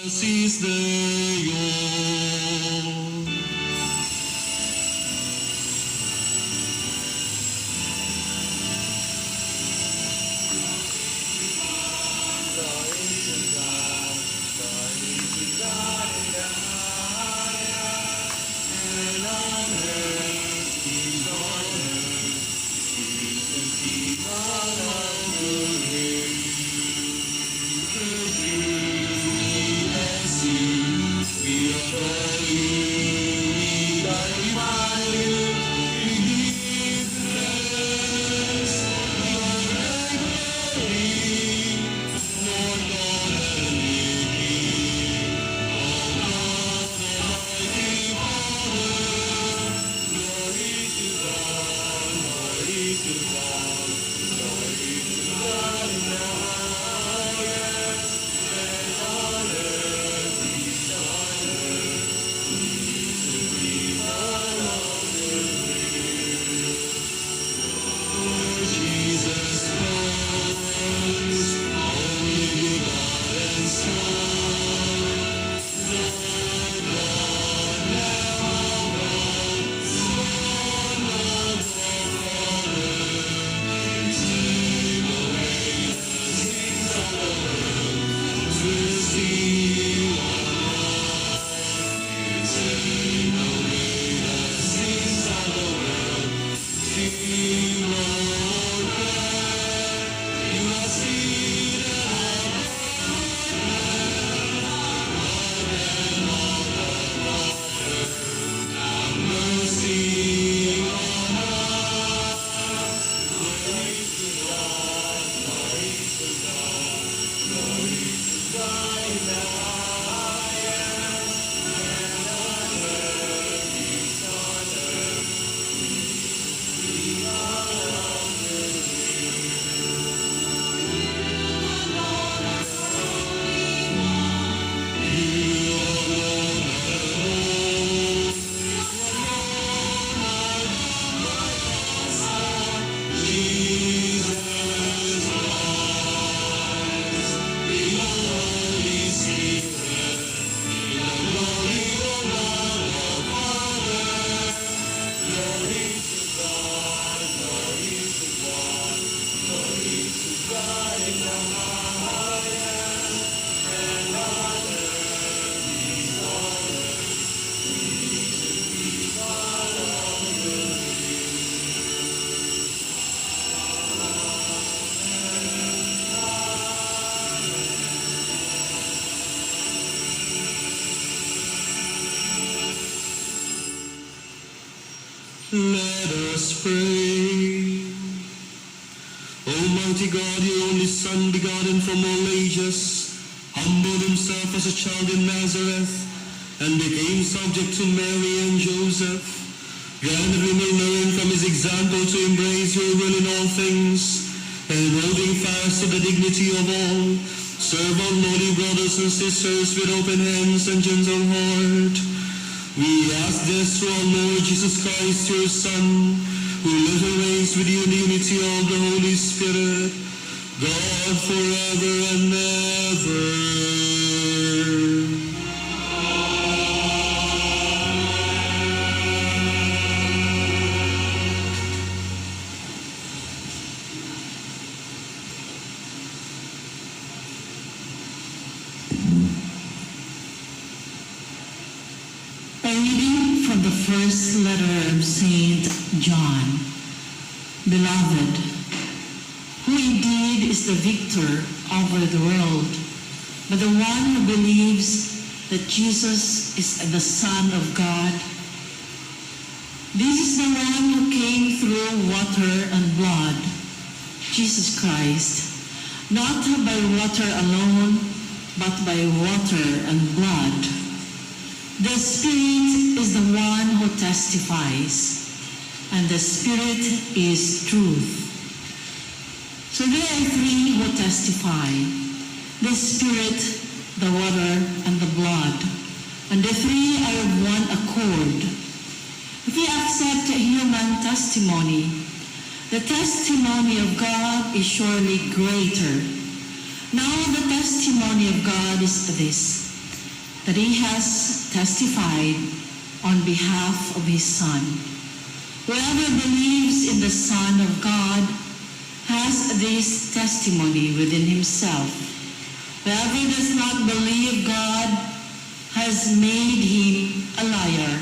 Is the Lord. Let us pray. Almighty God, your only Son, begotten from all ages, humbled himself as a child in Nazareth, and became subject to Mary and Joseph. Grant that we may learn from his example to embrace your will in all things, and holding fast to the dignity of all, serve our lowly brothers and sisters with open hands and gentle heart. We ask this through our Lord Jesus Christ, your Son, who lives and reigns with you in the unity of the Holy Spirit, God forever and ever. A reading from the first letter of St. John. Beloved, who indeed is the victor over the world, but the one who believes that Jesus is the Son of God? This is the one who came through water and blood, Jesus Christ, not by water alone, but by water and blood. The Spirit is the one who testifies, and the Spirit is truth. So there are three who testify: the Spirit, the water, and the blood. And the three are of one accord. If we accept human testimony, the testimony of God is surely greater. Now the testimony of God is this: that he has testified on behalf of his Son. Whoever believes in the Son of God has this testimony within himself. Whoever does not believe God has made him a liar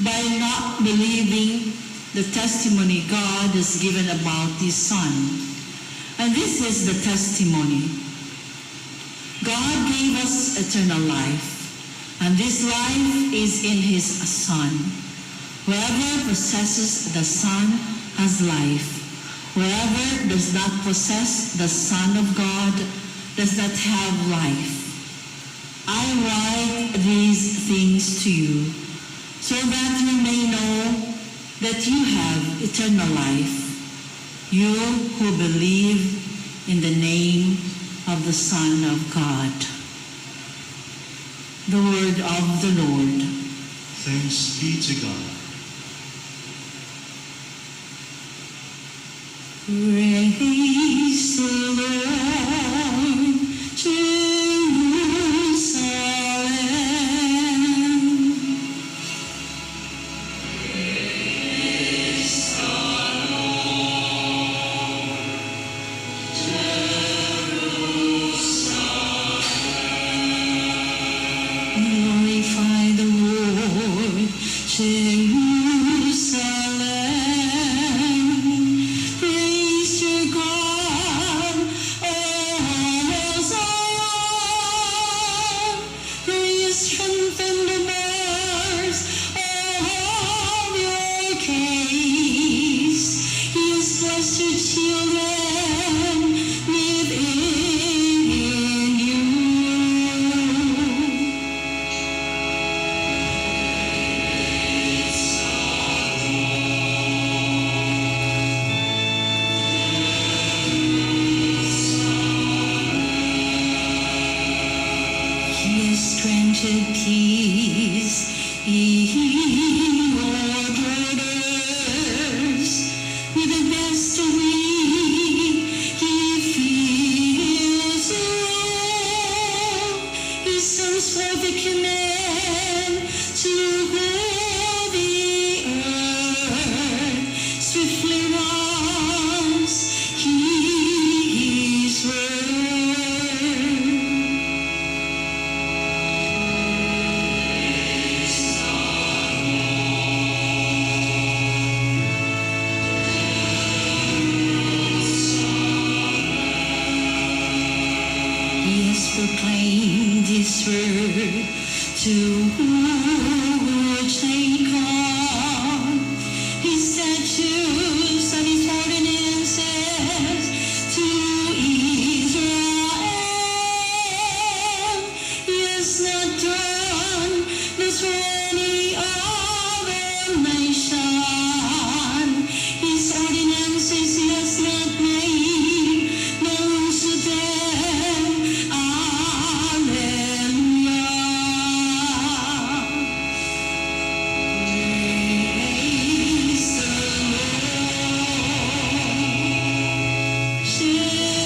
by not believing the testimony God has given about his Son. And this is the testimony. God gave us eternal life, and this life is in his Son. Whoever possesses the Son has life. Whoever does not possess the Son of God does not have life. I write these things to you so that you may know that you have eternal life, you who believe in the name of the Son of God. The word of the Lord. Thanks be to God. Praise the Lord, Jerusalem. Glorify the Lord, Jerusalem. Praise your God, O Zion. Praise, strengthen the bars of your case. He has blessed your children within you. He has granted peace in your borders. With the best of me, he fills all. He sends forth the command to rule the earth. Swiftly runs his word. He has proclaimed his word to Jacob, his statutes and his ordinances to Israel. He has not done this for any other nation. His ordinances he has not made known to them. Alleluia. Praise the Lord. Jerusalem.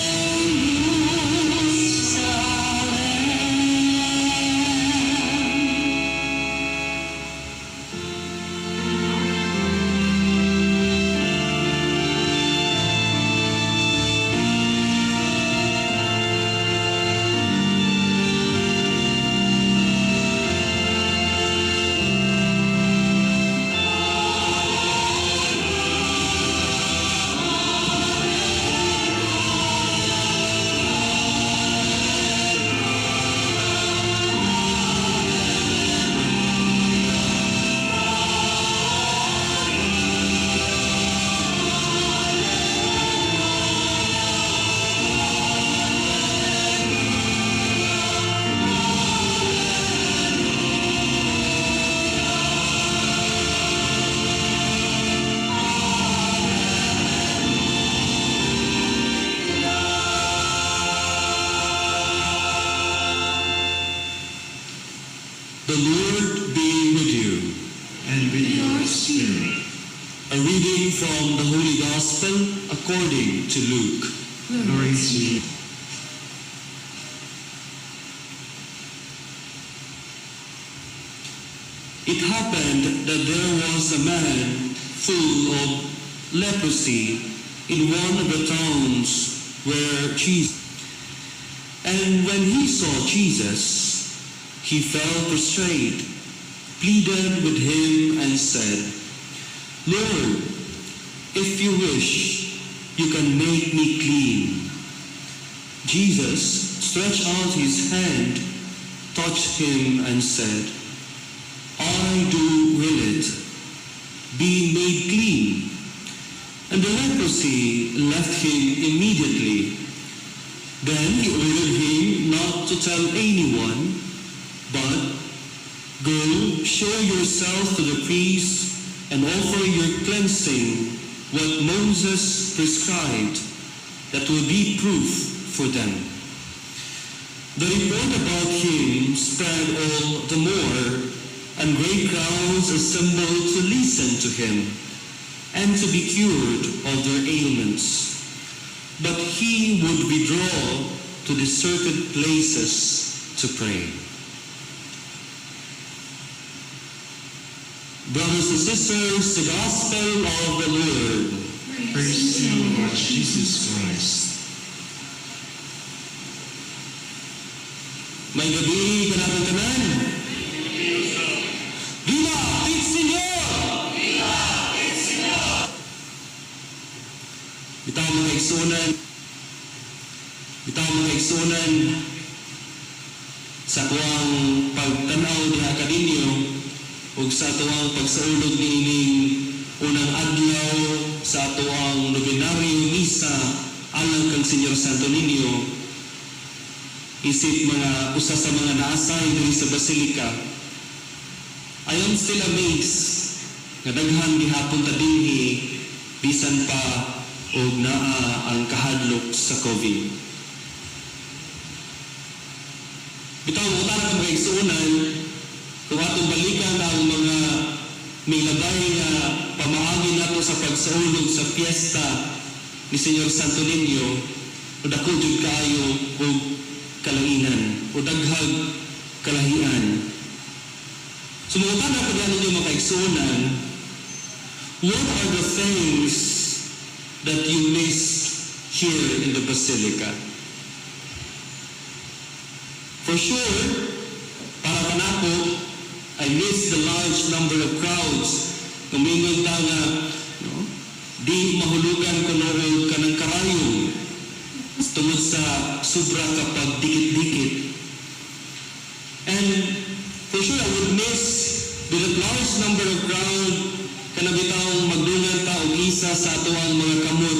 The Lord be with you. And with your spirit. A reading from the Holy Gospel according to Luke. Glory to you. happened that there was a man full of leprosy in one of the towns where Jesus. And when he saw Jesus, he fell prostrate, pleaded with him and said, Lord, if you wish, you can make me clean. Jesus stretched out his hand, touched him and said, I do will it. Be made clean. And the leprosy left him immediately. Then he ordered him not to tell anyone, but go, show yourself to the priest and offer your cleansing what Moses prescribed, that will be proof for them. The report about him spread all the more, and great crowds assembled to listen to him and to be cured of their ailments. But he would withdraw to deserted places to pray. Brothers and sisters, the Gospel of the Lord. Praise to you, Lord Jesus Christ. May gabi kanang tanan. Viva el Señor! Viva el Señor! Bitaw mga igsunan sa tuwang pagtanaw diha kaninyo ug sa tuwang pagsaulog niining unang adlaw sa tuwang nobenaryo misa alang kang Señor Santo Niño. Isip mga usa sa mga naasay diri sa Basilica, I am still amazed nga daghan gihapon ta dinhi bisan pa og naa ang kahadlok sa COVID. Bitaw utara ka mga igsuunan, kung atong balikan ang mga milabay nga pamaagi nato sa pagsaulog sa piyesta ni Señor Santo Niño, o dako jud kaayo og kalanginan o daghag kalahian. Sumutana ko diyan ninyo mga kaigsunan, what are the things that you missed here in the Basilica? For sure, para kanako, I miss the large number of crowds. Kumingon ta nga, di mahulugan ko noon kanang karayon tungod sa sobra kapag dikit-dikit. And for sure, I would miss the large number of crowd kanabitang magdungan ta og isa sa atuang mga kamot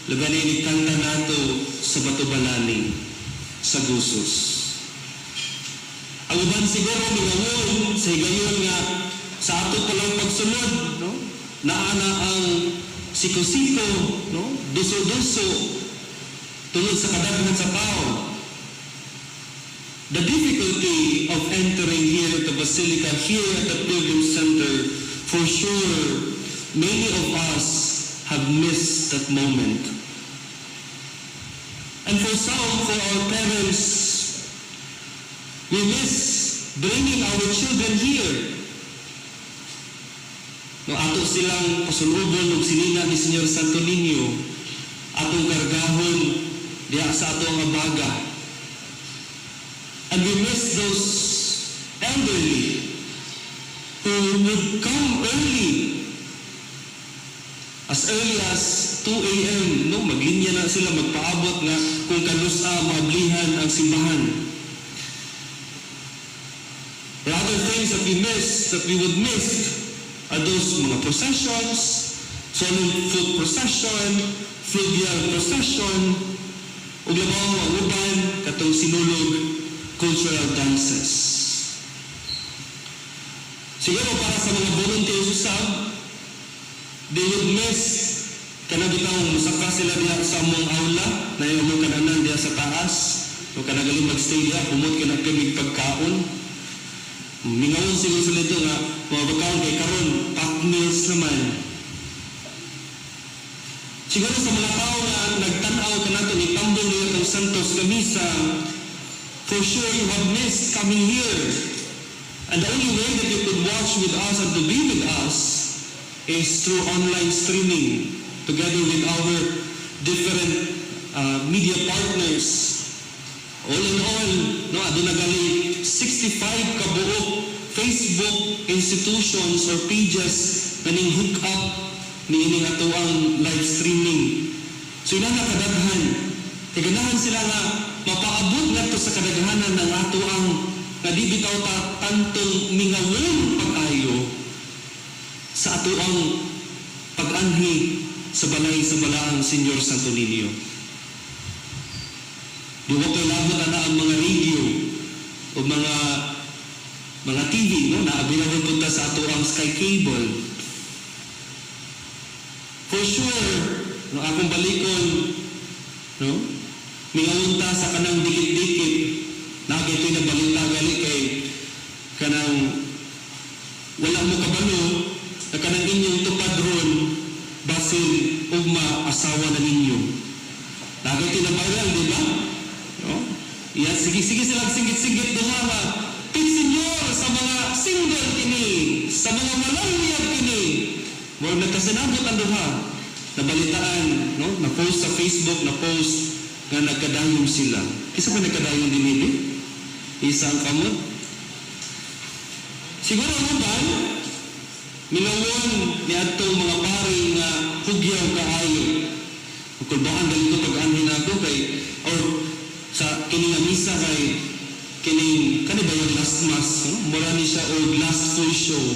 laganin ni kanta nato sa Batubalani sa Gusos. Ang uban siguro minangon sa higayon nga sa ato palang pagsunod, naana ang siko-siko, duso-duso tungod sa kadaghan sa tao. The difficulty of entering here at the Basilica, here at the Pilgrim Center, for sure, many of us have missed that moment. And for some, for our parents, we miss bringing our children here. No, ato silang pasulubon ng sinina ni Señor Santo Niño, atong kargahon diya sa atong abaga. And we miss those elderly who would come early, as early as 2 a.m. No, maglinya na sila magpaabot nga kung kanusa maablihan ang simbahan. The other things that we miss, that we would miss, are those mga processions, solemn foot procession, fluvial procession, ug labaw ang uban katong sinulog cultural dances. Siguro para sa mga volunteers usab, they would miss kanabitang musaka sila diha sa among aula na yung among kananan diha sa taas o kanagaling magstay diha, kumot ka na kamig pagkaon. Mingawon siguro sila ito nga mga pagkaon kay karon pack meals naman. Siguro sa mga tao na nagtanaw ka nato ni tambong niyo ng Santos Camisa, for sure you have missed coming here And the only way that you could watch with us and to be with us is through online streaming together with our different media partners. All in all, no, aduna gali 65 kabuok Facebook institutions or pages na ning hook up ni ining ato ang live streaming. So ina nakadaghan. Kaganahan sila nga mapaabot ngadto sa kadaghanan ng ato ang nga di bitaw ta tantong mingawon pag-ayo sa ato ang pag-anhi sa balay sa balaang Senyor Santo Niño. Di ba ko'y labot na ang mga radio o mga TV, no? Na available punta sa ato ang Sky Cable. For sure, no, akong balikon, no? Mingaunta sa kanang dikit-dikit, nakagito'y nabalita gali kay kanang wala mo kabalo na kanang inyong tupadron basin ugma asawa na ninyo. Nakagito'y na viral, di ba? No? Iya, sige silang singit-singit doha nga. Senyor sa mga single kini, sa mga malaluyag kini. Mo nagkasinabot ang duha. Nabalitaan, no? Na-post sa Facebook, na-post nga nagkadayon sila. Kisa pa nagkadayon din hindi? Isa ang kamot. Siguro mo ba, minawon ni atong mga pari nga hugyaw kaayo. Kung baan galito pag-anhin ako kay, or sa kining nga misa kay kining kani ba yung last mass, no? Mura ni siya o last full show,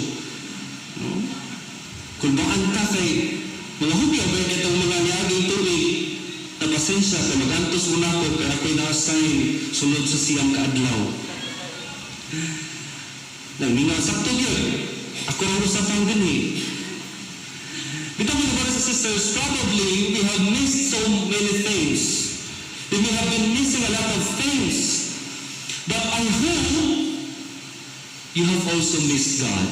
no? Kung baan ta kay mga hugyaw ba itong mga niyaging tuig na pasensya kay magantos mo na ko kaya ako'y na-assign sunod sa siyang kaadlaw. Nang mingaw sakto yun, ako rin usapang gani. Bitaw mga brothers and sisters, probably we have missed so many things. We may have been missing a lot of things. But I hope you have also missed God.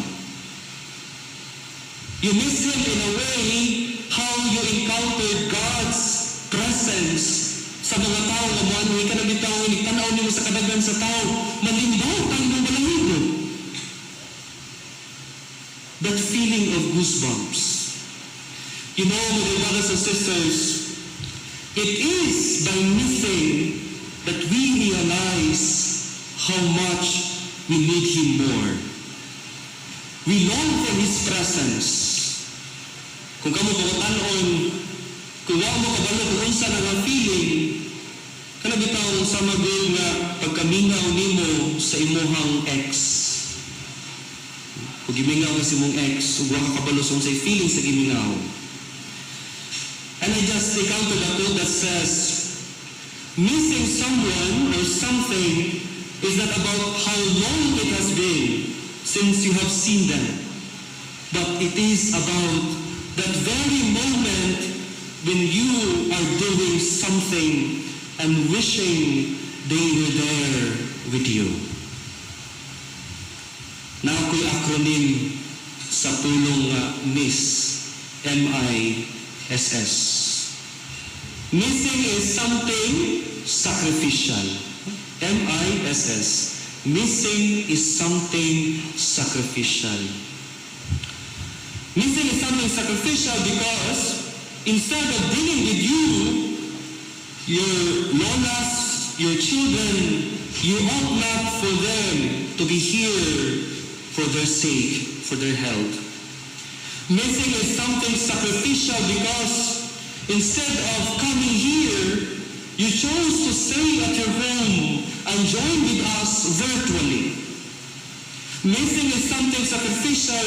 You miss Him in a way how you encountered God's presence sa mga tao na muanhi ka na bitaw, tanaw niyo sa kadaghan sa tao, malimbaw tayo ng balahibo. That feeling of goosebumps. You know, my brothers and sisters, it is by missing that we realize how much we need Him more. We long for His presence. Kung kamo pagkatanon, kung wala mo kabalo kung unsa na nga feeling, kana bitaw sa magod nga pagkamingaw nimo sa imuhang ex. Kung gimingaw ka sa imong ex, ug wala ka kabalo sa unsay feeling sa gimingaw. And I just encountered a quote that says, missing someone or something is not about how long it has been since you have seen them, but it is about that very moment when you are doing something and wishing they were there with you. Na ako'y acronym sa pulong MISS, M-I-S-S. Missing is something sacrificial. M-I-S-S. Missing is something sacrificial. Missing is something sacrificial because instead of dealing with you, your lolas, your children, you ought not for them to be here for their sake, for their health. Missing is something sacrificial because instead of coming here, you chose to stay at your home and join with us virtually. Missing is something sacrificial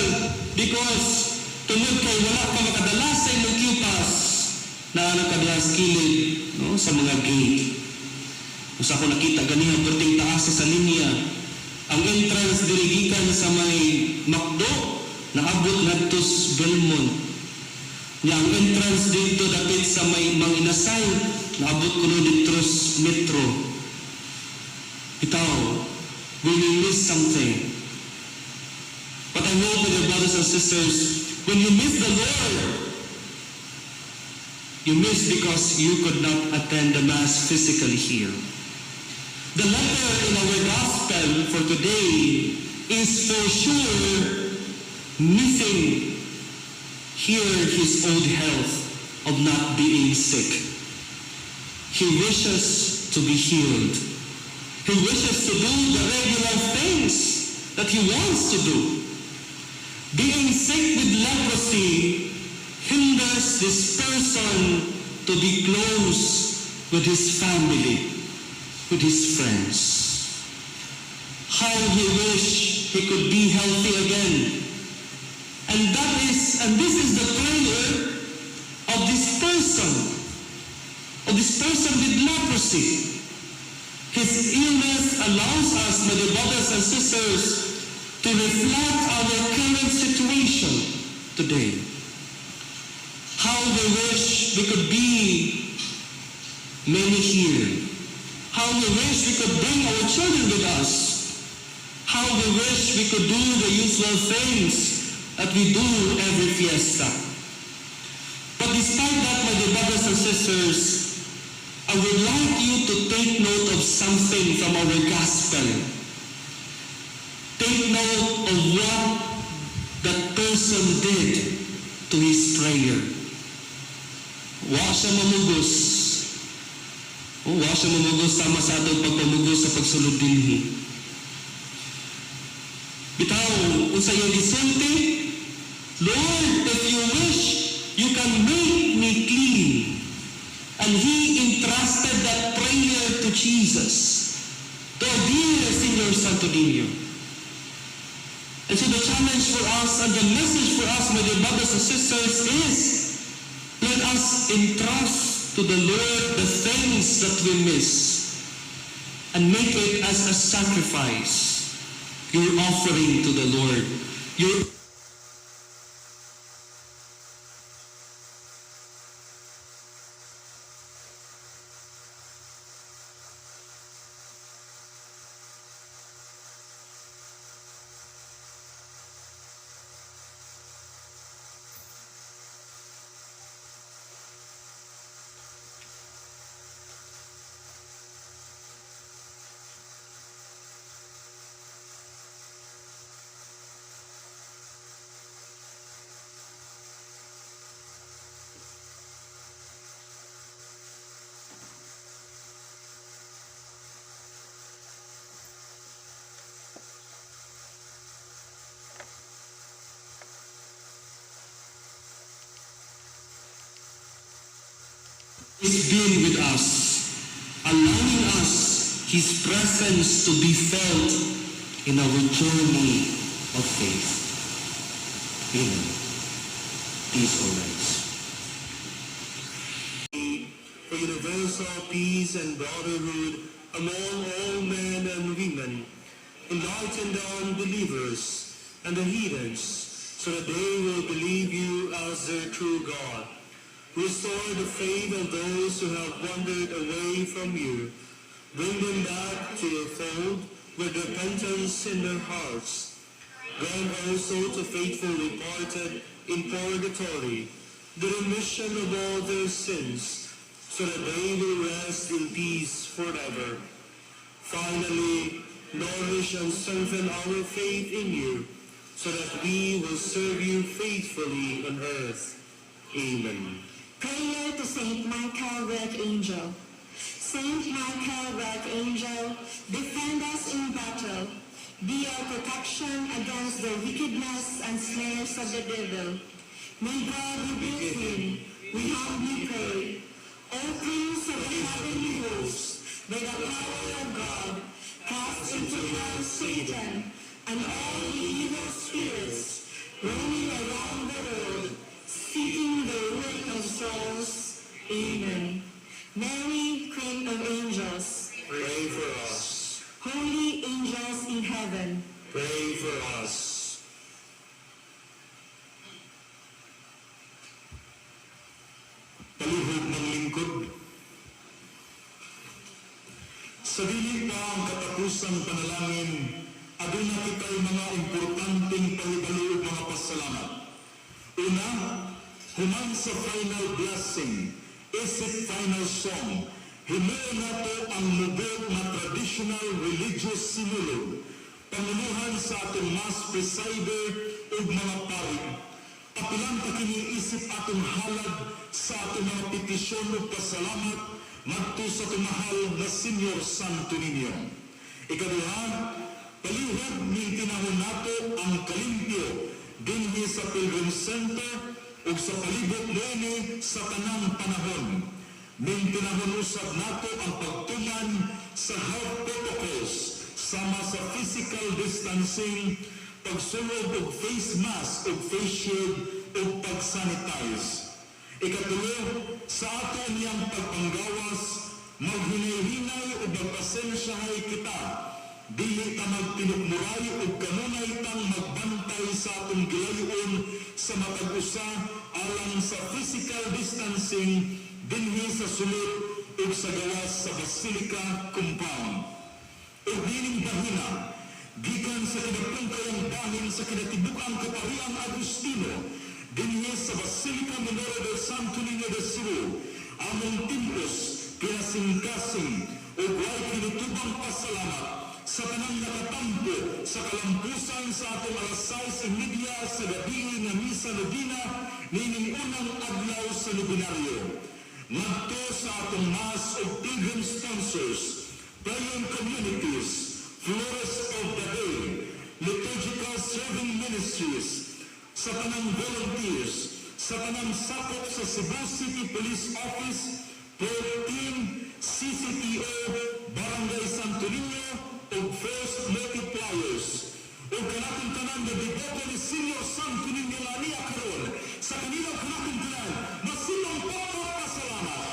because tungod kay wala ka makadala sa inyong kipas na nakadihas kilid, no, sa mga gate. Kung sa ako nakita ganihan perting taas sa linya, ang entrance dirigikan sa may Macdo, naabot ngadtos Belmont. Nya ang entrance dito dapit sa may Manginasay, naabot kuno dito Metro. Itaw, we will miss something. But I hope, my brothers and sisters, when you miss the Lord, you miss because you could not attend the Mass physically here. The letter in our Gospel for today is for sure missing here his old health of not being sick. He wishes to be healed. He wishes to do the regular things that he wants to do. Being sick with leprosy hinders this person to be close with his family, with his friends. How he wished he could be healthy again. And this is the prayer of this person with leprosy. His illness allows us, my dear brothers and sisters, to reflect our current situation today. How we wish we could be many here. How we wish we could bring our children with us. How we wish we could do the usual things that we do every fiesta. But despite that, my dear brothers and sisters, I would like you to take note of something from our gospel. Take note of what that person did to his prayer. Wa siya mamugos. Wa siya mamugos sama sa atong pagpamugos sa pagsulod dinhi. Bitaw, unsa yung gisulti? Lord, if you wish, you can make me clean. And he entrusted that prayer to Jesus, to our dear Senior Santo Niño. And so the challenge for us and the message for us, my dear brothers and sisters, is let us entrust to the Lord the things that we miss and make it as a sacrifice, your offering to the Lord. He's been with us, allowing us His presence to be felt in our journey of faith. Amen. Peace always. For universal peace and brotherhood among all men and women, enlighten the unbelievers and the heathens, so that they will believe you as their true God. Restore the faith of those who have wandered away from you. Bring them back to your fold with repentance in their hearts. Grant also to faithful departed in purgatory the remission of all their sins, so that they will rest in peace forever. Finally, nourish and strengthen our faith in you, so that we will serve you faithfully on earth. Amen. Prayer to Saint Michael the Archangel. Saint Michael the Archangel, defend us in battle. Be our protection against the wickedness and snares of the devil. May God rebuke him, we humbly pray. O Prince of the heavenly hosts, by the power of God, cast into hell Satan and all the evil spirits roaming around the world, seeking the ruin of souls. Amen. Mary, Queen of Angels, Pray for us. holy angels in heaven, Pray for us. Palihog ng lingkod. Sa dili pa ang katapusang panalangin, aduna kita'y mga importanteng pahibalo ug mga pasalamat. Una, human sa final blessing, isip final song, himuon nato ang lubog na traditional religious sinulog. pangunuhan sa atong mas presider ug mga pari. Apilan ta kini isip atong halad sa atong mga petisyon ug pasalamat ngadto sa atong mahal na Senior Santo Niño. Ikaduha, palihog ning tinahon nato ang kalimpyo dinhi sa Pilgrim Center ug sa palibot niini sa tanang panahon. Ning tinahon usab nato ang pagtuman sa health protocols sama sa physical distancing, pagsulod og face mask ug face shield ug pag-sanitize. Ikatulo, sa ato niyang pagpanggawas, maghinay-hinay ug magpasensyahay kita. Dili ta magtinukmuray ug kanunay tang magbantay sa atong gilayon sa matag usa alang sa physical distancing dinhi sa sulod ug sa gawas sa Basilica Compound. Ug dining bahina, gikan sa kadagkong kayang sa kinatibukang Kapariang Agustino, dinhi sa Basilica Menor del Santo Niño de Cebu, among timpos, kinasing-kasing, ug way kinutubang pasalamat sa tanang nakatampo sa kalampusan sa atong alas 6:30 sa gabi nga misa novena nining unang adlaw sa Nobenaryo. Ngadto sa atong mass ug pilgrim sponsors, praying communities, Flores of the Day, liturgical serving ministries, sa tanang volunteers, sa tanang sakop sa Cebu City Police Office, Port Team, CCTO, Barangay Santo Niño, ug First Multipliers. Ug kanatong tanan nga deboto ni Senior Santo Niño Lania karon sa kanilang kanatong tanan, masimang pasalamat.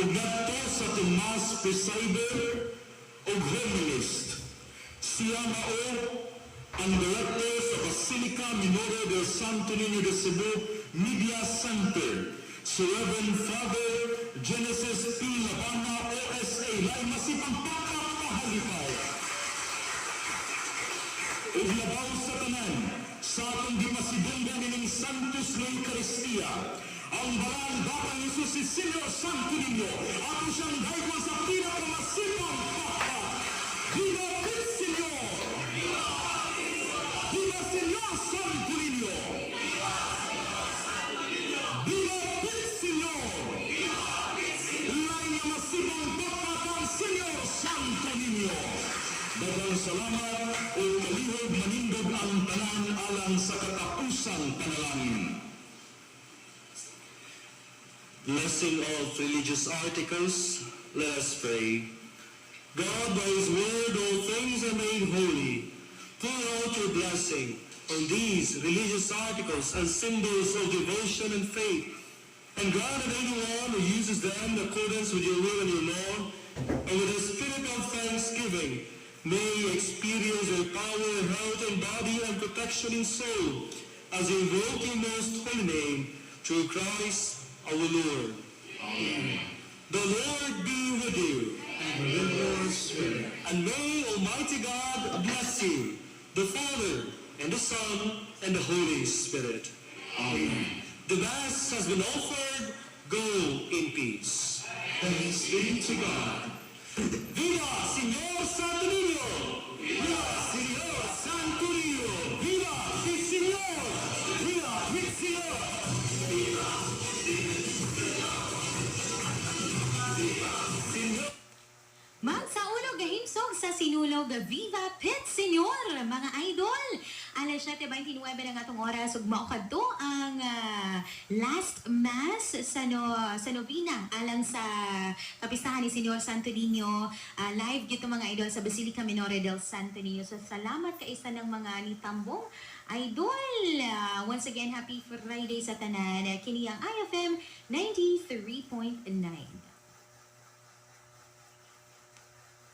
Ug ngadto sa Tomas Presider ug Homilist, siya mao ang director sa Basilica Menor del Santo Niño de Cebu Media Center, si Reverend Father Genesis P. Labana, OSA, lain masipang pagkakahalipay. Ug labaw sa tanan, sa atong di masibunggan nining Santos na Eucharistia, ang balang Batang Jesus si Senior Santo Niño, ato siyang daigwa sa pinakamasipang papa. Viva el Señor! Viva Senior Santo Niño! Viva el Señor! Lain na masipang papa ang Senior Santo Niño! Daghang salamat o kalihog manindog ang tanan alang sa katapusang panalangin. Blessing of religious articles, let us pray. God, by His word, all things are made holy. Pour out your blessing on these religious articles and symbols of devotion and faith, and grant that anyone who uses them in accordance with your will and your law, and with a spirit of thanksgiving, may experience your power, health, and body, and protection in soul, as they invoke your most holy name, through Christ our Lord. Amen. The Lord be with you. And with your spirit. And may Almighty God bless you, the Father, and the Son, and the Holy Spirit. Amen. The Mass has been offered. Go in peace. Thanks be to God. Viva Señor Santo Niño! Viva Señor Santo Niño! Viva el Señor! Viva el Señor! Viva Magsaulog gahimsog sa sinulog Viva Pit Señor, mga idol. Alas 7:29 ng atong oras ug mao kadto ang last mass sa novena alang sa kapistahan ni Señor Santo Niño. Live gito mga idol sa Basilica Menor del Santo Niño. So salamat kaisa ng mga nitambong idol. Once again, happy Friday sa tanan. Kini ang IFM 93.9.